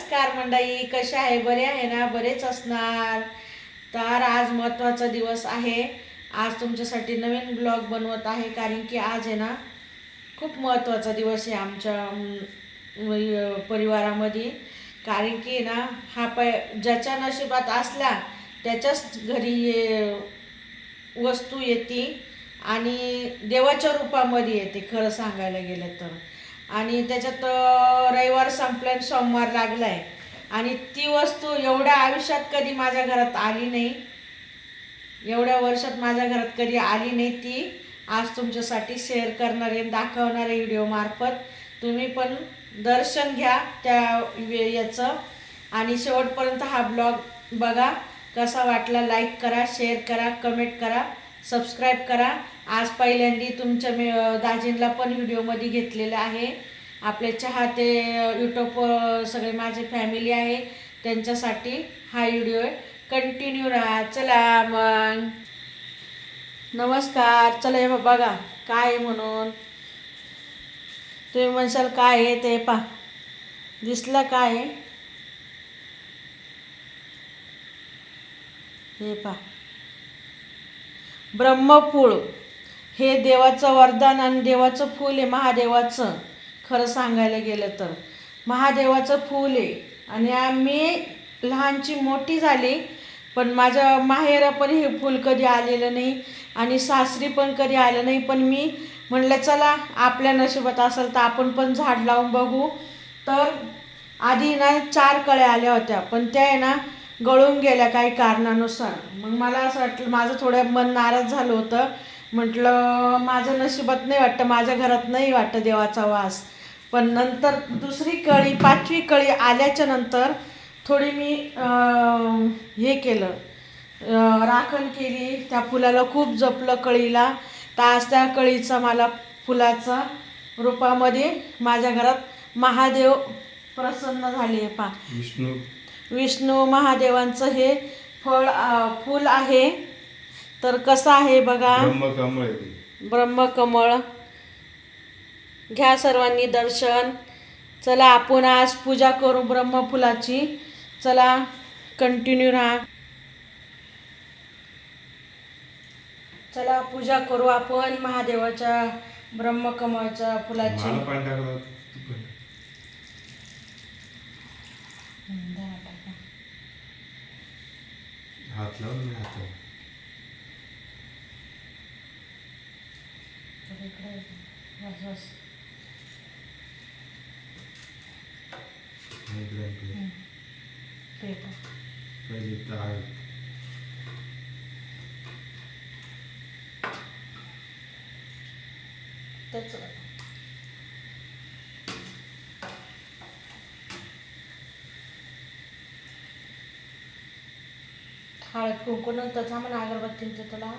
नमस्कार मंडळी, कशा आहे? बरे आहे ना? बरेच असणार. तर आज महत्त्वाचा दिवस आहे. आज तुमच्यासाठी नवीन ब्लॉग बनवत आहे, कारण की आज आहे ना खूप महत्त्वाचा दिवस आहे आमच्या परिवारामध्ये. कारण की ना ज्याच्या नशिबात असला त्याच्याच घरी वस्तू येते आणि देवाच्या रूपामध्ये येते, खरं सांगायला गेलं तर. आणि त्याच्यात रविवार संपल्याने सोमवार लागलाय आणि ती वस्तू एवढ्या आयुष्यात कधी माझ्या घरात आली नाही, एवढ्या वर्षात माझ्या घरात कधी आली नाही. ती आज तुमच्यासाठी शेअर करणार आहे, दाखवणार आहे व्हिडिओ मार्फत. तुम्ही पण दर्शन घ्या त्या याचं आणि शेवटपर्यंत हा ब्लॉग बघा. कसा वाटला लाईक करा, शेअर करा, कमेंट करा, सबस्क्राईब करा. आज पहिल्यांदा तुमच्या दाजींला पण व्हिडिओमध्ये घेतलेलं आहे. आपले चाहते यूट्यूब सगळे माझे फॅमिली आहे, त्यांच्यासाठी हा व्हिडिओ कंटिन्यू राहा. चला मग, नमस्कार. चला हे बघा काय आहे म्हणून. तुम्ही म्हणशाल काय आहे ते, दिसलं काय आहे? हे ब्रह्मफूल. हे देवाचं वरदान आणि देवाचं फूल आहे, महादेवाचं. खरं सांगायला गेलं तर महादेवाचं फूल आहे. आणि मी लहानची मोठी झाली, पण माझ्या माहेरा पण हे फूल कधी आलेलं नाही आणि सासरी पण कधी आलं नाही. पण मी म्हणलं चला आपल्या नशिबात असेल तर आपण पण झाड लावून बघू. तर आधी ना 4 कळ्या आल्या होत्या, पण त्या आहे ना गळून गेल्या काही कारणानुसार. मग मला असं वाटलं, माझं थोडं मन नाराज झालं होतं. म्हटलं माझ्या नशिबात नाही वाटतं, माझ्या घरात नाही वाटतं देवाचा वास. पण नंतर दुसरी कळी, 5वी कळी आल्याच्या नंतर थोडी मी हे केलं, राखण केली. त्या फुलाला खूप जपलं, कळीला. तर आज त्या कळीचा मला फुलाचा रूपामध्ये माझ्या घरात महादेव प्रसन्न झाले. विष्णू महादेवांचं हे फूल आहे. तर कसं आहे बघा, ब्रह्मकमळ. घ्या सर्वांनी दर्शन. चला आपण आज पूजा करू ब्रह्मफुलाची. चला कंटिन्यू राहा. चला पूजा करू आपण महादेवाच्या ब्रह्मकमळच्या फुलाची. हात लावून हात हळद कुंकू नंतर म्हणा अगरबत्ती तुला.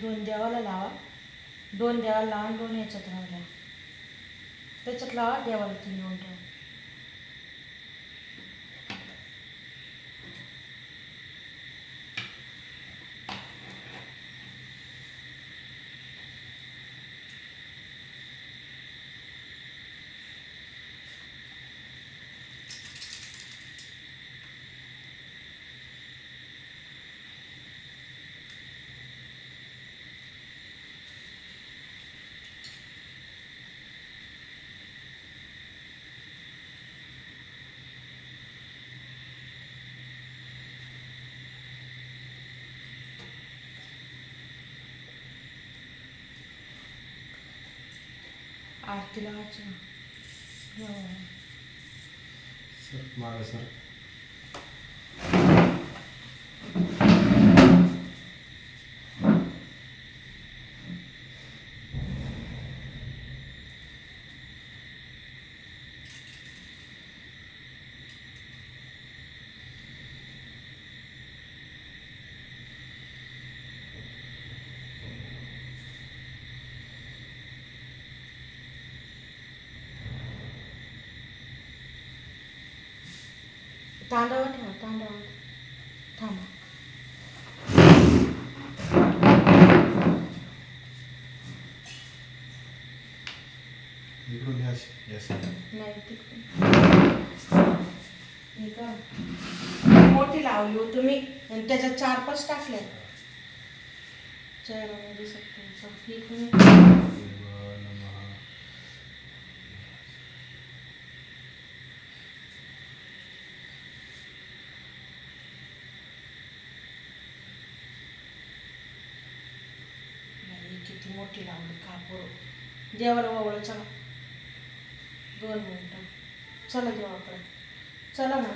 दोन देवाला लावा, 2 देवाला लावा, 2 याच्यात राहू द्या. त्याच्यात लावा, देवाला 3 घेऊन ठेवा. आरती लावायची ना. हो. सर मागं सर. तांदळावर ठेवा, तांदळावर थांबा. इकडून या यस. नाही तिकडे हे का मोठी लावली हो तुम्ही आणि त्याच्यात 4-5 टाकले. चेहरा दिसत तुमचा इकडून. किती मोठी लावली कापूर. देवाला वावळ चला 2 मिनिटं. चला देवाकडे चला ना.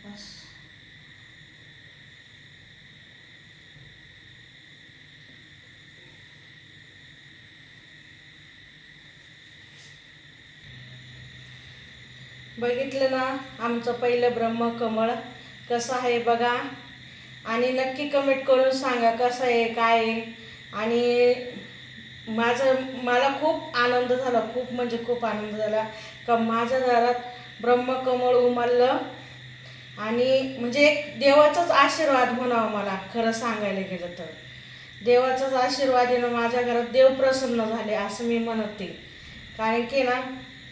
बस बघितलं ना आमचं पहिलं ब्रह्मकमळ कसं आहे बघा. आणि नक्की कमेंट करून सांगा कसं आहे काय आहे. आणि मला खूप आनंद झाला, खूप म्हणजे खूप आनंद झाला का माझ्या दारात ब्रह्मकमळ उमललं. आणि म्हणजे एक देवाचाच आशीर्वाद म्हणावा मला खरं सांगायला गेलं तर. देवाचाच आशीर्वाद आहे ना, माझ्या घरात देव प्रसन्न झाले असं मी म्हणते. कारण की ना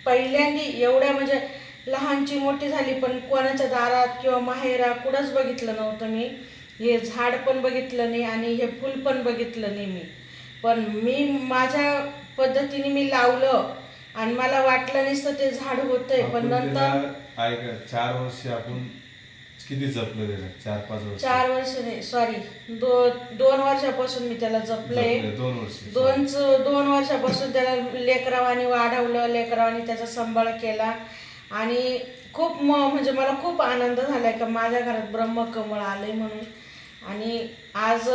पहिल्यांदी एवढ्या म्हणजे लहानची मोठी झाली पण कोणाच्या दारात किंवा माहेरा कुठंच बघितलं नव्हतं मी. हे झाड पण बघितलं नाही आणि हे फूल पण बघितलं नाही मी. पण मी माझ्या पद्धतीने मी लावलं आणि मला वाटलं नसतं ते झाड होतंय. पण नंतर 4 वर्ष आपण किती जपलं त्याला. 4-5 वर्ष. 4 वर्ष नाही सॉरी 2 वर्षापासून मी त्याला जपलंय. 2 वर्ष. 2 वर्षापासून त्याला लेकरावानी वाढवलं, लेकरावानी त्याचा सांभाळ केला. आणि खूप म्हणजे मला खूप आनंद झाला आहे का माझ्या घरात ब्रह्मकमळ आलं आहे म्हणून. आणि आज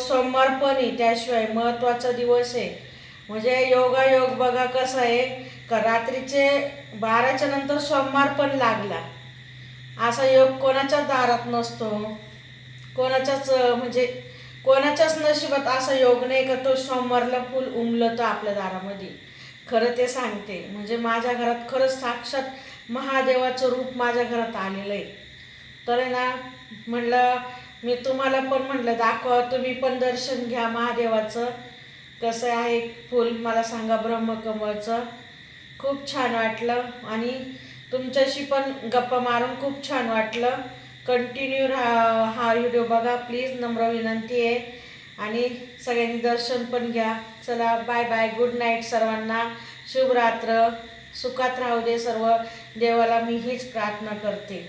सोमवार पण आहे, त्याशिवाय महत्त्वाचा दिवस आहे. म्हणजे योगायोग बघा कसं आहे का रात्रीचे 12च्या नंतर सोमवार पण लागला. असा योग कोणाच्याच दारात नसतो. कोणाच्याच म्हणजे कोणाच्याच नशिबात असा योग नाही का तो सोमवारला फुल उमलं तर आपल्या दारामध्ये. खरं ते सांगते म्हणजे माझ्या घरात खरंच साक्षात महादेवाचं रूप माझ्या घरात आलेलं आहे. तर ना म्हणलं मी तुम्हाला पण म्हणलं दाखवा, तुम्ही पण दर्शन घ्या महादेवाचं. कसं आहे फुल मला सांगा ब्रह्मकमळचं. खूप छान वाटलं आणि तुमच्याशी पण गप्पा मारून खूप छान वाटलं. कंटिन्यू हा व्हिडिओ बघा प्लीज, नम्र विनंती आहे. आणि सगळ्यांनी दर्शन पण घ्या. चला बाय बाय, गुड नाईट सर्वांना. शुभरात्र, सुखात राहू दे सर्व. देवाला मी हीच प्रार्थना करते.